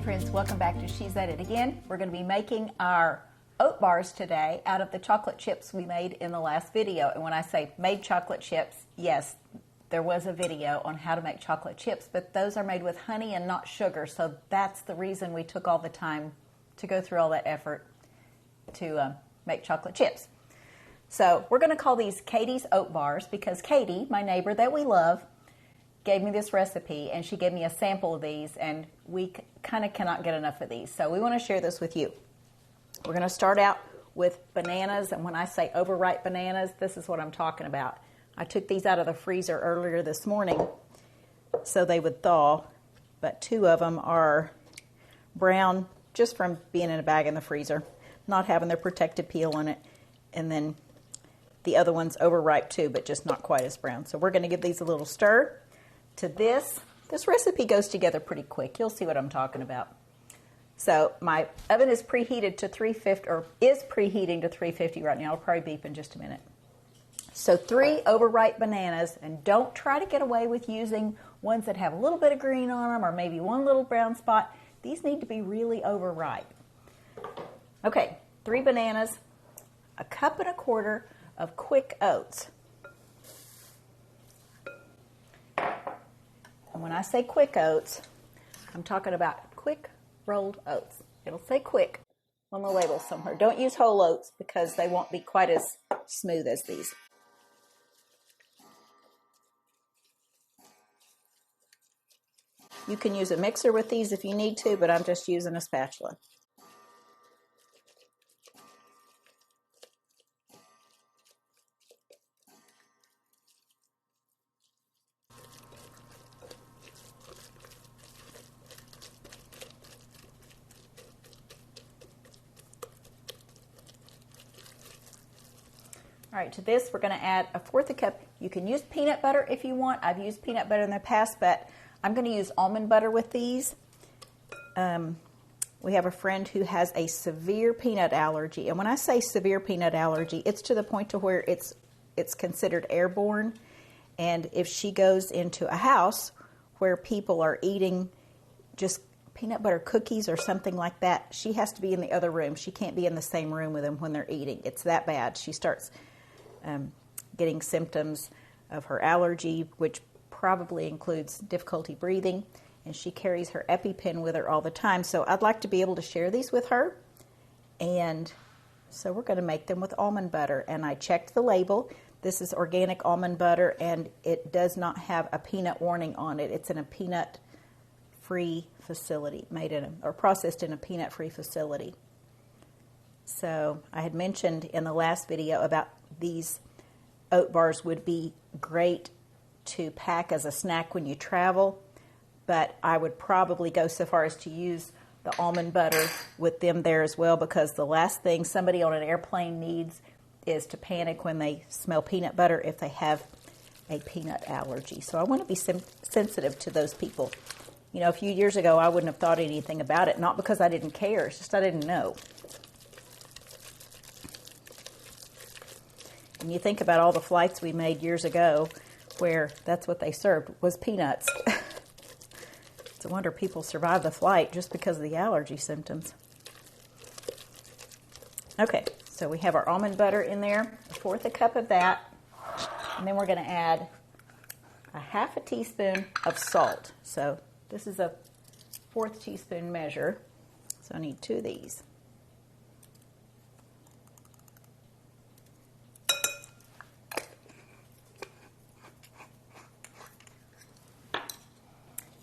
friends, welcome back to She's At It Again. We're going to be making our oat bars today out of the chocolate chips we made in the last video. And when I say made chocolate chips, yes, there was a video on how to make chocolate chips, but those are made with honey and not sugar, so that's the reason we took all the time to go through all that effort to make chocolate chips. So we're going to call these Katie's oat bars because Katie, my neighbor that we love, gave me this recipe, and she gave me a sample of these, and we kind of cannot get enough of these. So we want to share this with you. We're going to start out with bananas, and when I say overripe bananas, this is what I'm talking about. I took these out of the freezer earlier this morning so they would thaw, but 2 of them are brown just from being in a bag in the freezer, not having their protected peel on it, and then the other one's overripe too, but just not quite as brown. So we're going to give these a little stir. To this recipe goes together pretty quick. You'll see what I'm talking about. So my oven is preheated to 350, or is preheating to 350 right now. It'll probably beep in just a minute. So 3 overripe bananas, and don't try to get away with using ones that have a little bit of green on them or maybe one little brown spot. These need to be really overripe. Okay, 3 bananas, 1.25 cups of quick oats. And when I say quick oats, I'm talking about quick rolled oats. It'll say quick on the label somewhere. Don't use whole oats because they won't be quite as smooth as these. You can use a mixer with these if you need to, but I'm just using a spatula. All right, to this, we're going to add 1/4 cup. You can use peanut butter if you want. I've used peanut butter in the past, but I'm going to use almond butter with these. We have a friend who has a severe peanut allergy. And when I say severe peanut allergy, it's to the point to where it's considered airborne. And if she goes into a house where people are eating just peanut butter cookies or something like that, she has to be in the other room. She can't be in the same room with them when they're eating. It's that bad. She starts getting symptoms of her allergy, which probably includes difficulty breathing, and she carries her EpiPen with her all the time. So I'd like to be able to share these with her, and so we're going to make them with almond butter. And I checked the label. This is organic almond butter, and it does not have a peanut warning on it. It's in a peanut-free facility, processed in a peanut-free facility. So I had mentioned in the last video about these oat bars would be great to pack as a snack when you travel, but I would probably go so far as to use the almond butter with them there as well, because the last thing somebody on an airplane needs is to panic when they smell peanut butter if they have a peanut allergy. So I want to be sensitive to those people. You know, a few years ago, I wouldn't have thought anything about it, not because I didn't care, it's just I didn't know. And you think about all the flights we made years ago where that's what they served, was peanuts. It's a wonder people survived the flight just because of the allergy symptoms. Okay, so we have our almond butter in there, 1/4 cup of that, and then we're going to add 1/2 teaspoon of salt. So this is a 1/4 teaspoon measure, so I need 2 of these.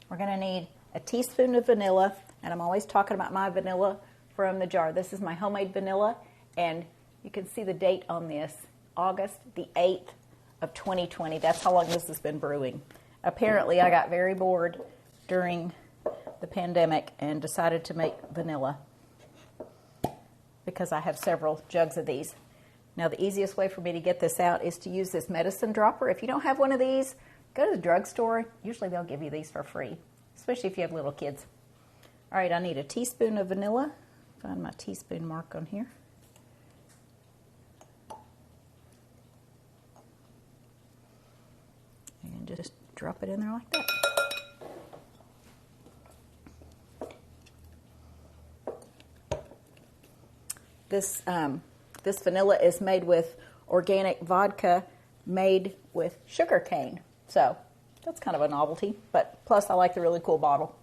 We're going to need a teaspoon of vanilla, and I'm always talking about my vanilla from the jar. This is my homemade vanilla, and you can see the date on this, August the 8th of 2020. That's how long this has been brewing. Apparently, I got very bored during the pandemic and decided to make vanilla because I have several jugs of these. Now, the easiest way for me to get this out is to use this medicine dropper. If you don't have one of these, go to the drugstore. Usually they'll give you these for free, especially if you have little kids. All right, I need a teaspoon of vanilla. Find my teaspoon mark on here. And just drop it in there like that. This vanilla is made with organic vodka made with sugar cane. So that's kind of a novelty, but plus I like the really cool bottle.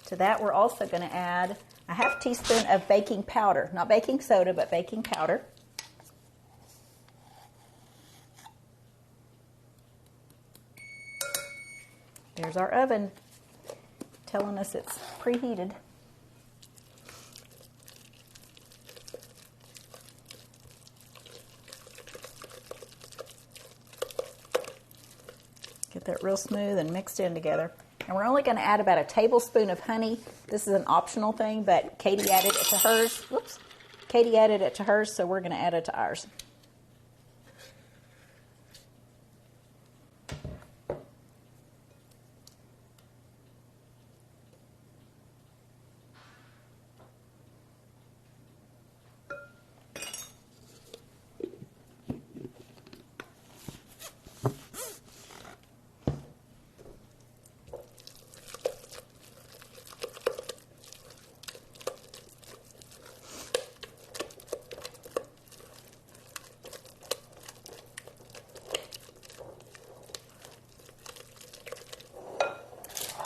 To that, we're also going to add a half teaspoon of baking powder. Not baking soda, but baking powder. There's our oven telling us it's preheated. Get that real smooth and mixed in together. And we're only going to add about a tablespoon of honey. This is an optional thing, but Katie added it to hers. Whoops. Katie added it to hers, so we're going to add it to ours.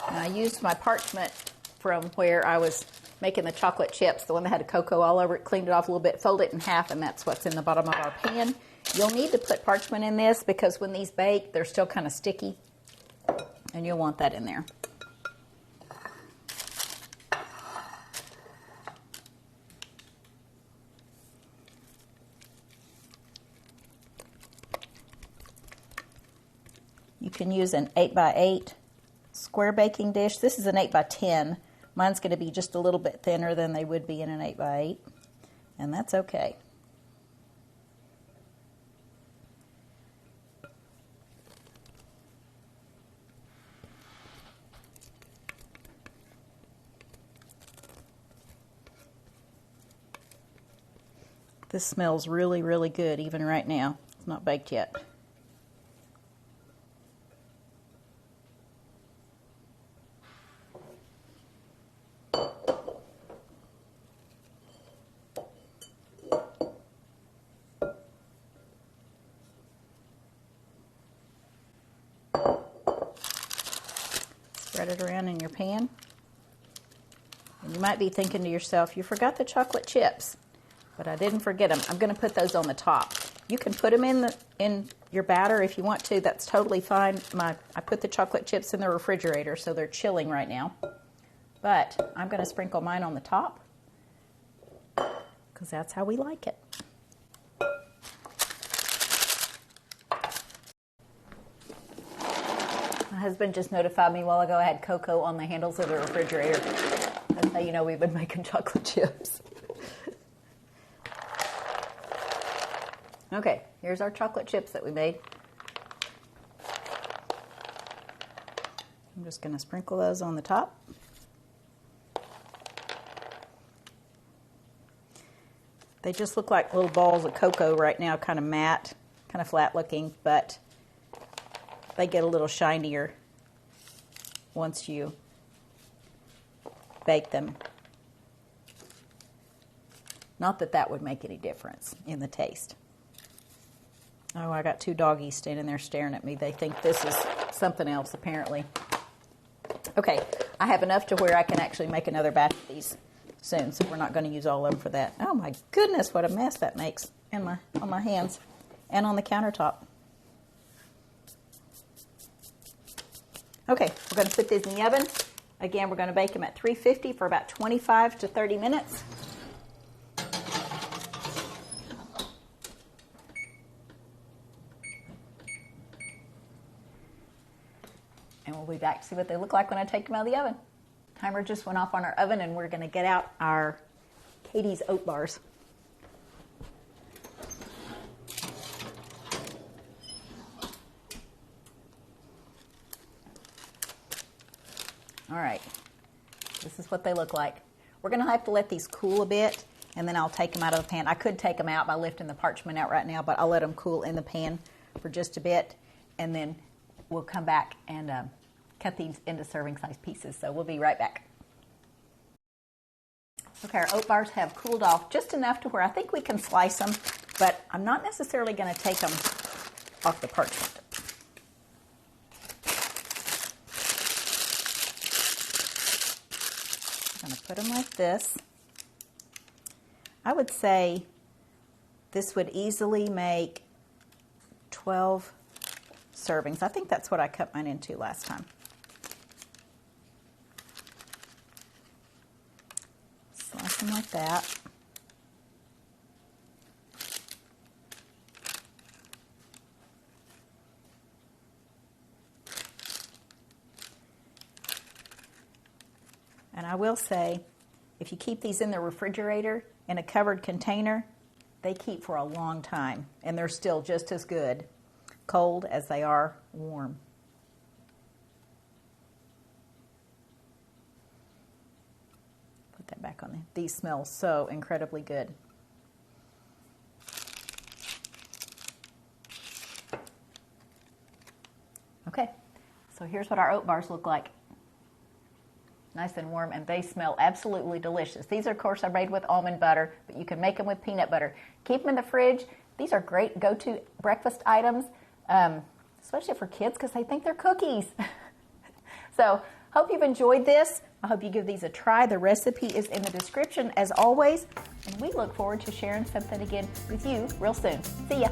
I used my parchment from where I was making the chocolate chips, the one that had a cocoa all over it, cleaned it off a little bit, folded it in half, and that's what's in the bottom of our pan. You'll need to put parchment in this because when these bake, they're still kind of sticky, and you'll want that in there. You can use an 8x8 square baking dish. This is an 8x10. Mine's going to be just a little bit thinner than they would be in an 8x8, and that's okay. This smells really, really good even right now. It's not baked yet. Spread it around in your pan. And you might be thinking to yourself, you forgot the chocolate chips. But I didn't forget them. I'm going to put those on the top. You can put them in your batter if you want to. That's totally fine. I put the chocolate chips in the refrigerator, so they're chilling right now. But I'm going to sprinkle mine on the top because that's how we like it. My husband just notified me a while ago I had cocoa on the handles of the refrigerator. That's how you know we've been making chocolate chips. Okay, here's our chocolate chips that we made. I'm just going to sprinkle those on the top. They just look like little balls of cocoa right now, kind of matte, kind of flat looking, but they get a little shinier once you bake them. Not that that would make any difference in the taste. Oh, I got two doggies standing there staring at me. They think this is something else, apparently. Okay, I have enough to where I can actually make another batch of these soon, so we're not going to use all of them for that. Oh my goodness, what a mess that makes on my hands and on the countertop. Okay, we're going to put these in the oven. Again, we're going to bake them at 350 for about 25 to 30 minutes. And we'll be back to see what they look like when I take them out of the oven. Timer just went off on our oven, and we're going to get out our Katie's Oat Bars. All right, this is what they look like. We're going to have to let these cool a bit, and then I'll take them out of the pan. I could take them out by lifting the parchment out right now, but I'll let them cool in the pan for just a bit, and then we'll come back and cut these into serving size pieces. So we'll be right back. Okay, our oat bars have cooled off just enough to where I think we can slice them, but I'm not necessarily going to take them off the parchment. I'm going to put them like this. I would say this would easily make 12 servings. I think that's what I cut mine into last time. Slice them like that. And I will say, if you keep these in the refrigerator in a covered container, they keep for a long time, and they're still just as good cold as they are warm. Put that back on there. These smell so incredibly good. Okay, so here's what our oat bars look like. Nice and warm, and they smell absolutely delicious. These, of course, are made with almond butter, but you can make them with peanut butter. Keep them in the fridge. These are great go-to breakfast items, especially for kids because they think they're cookies. So, hope you've enjoyed this. I hope you give these a try. The recipe is in the description, as always, and we look forward to sharing something again with you real soon. See ya.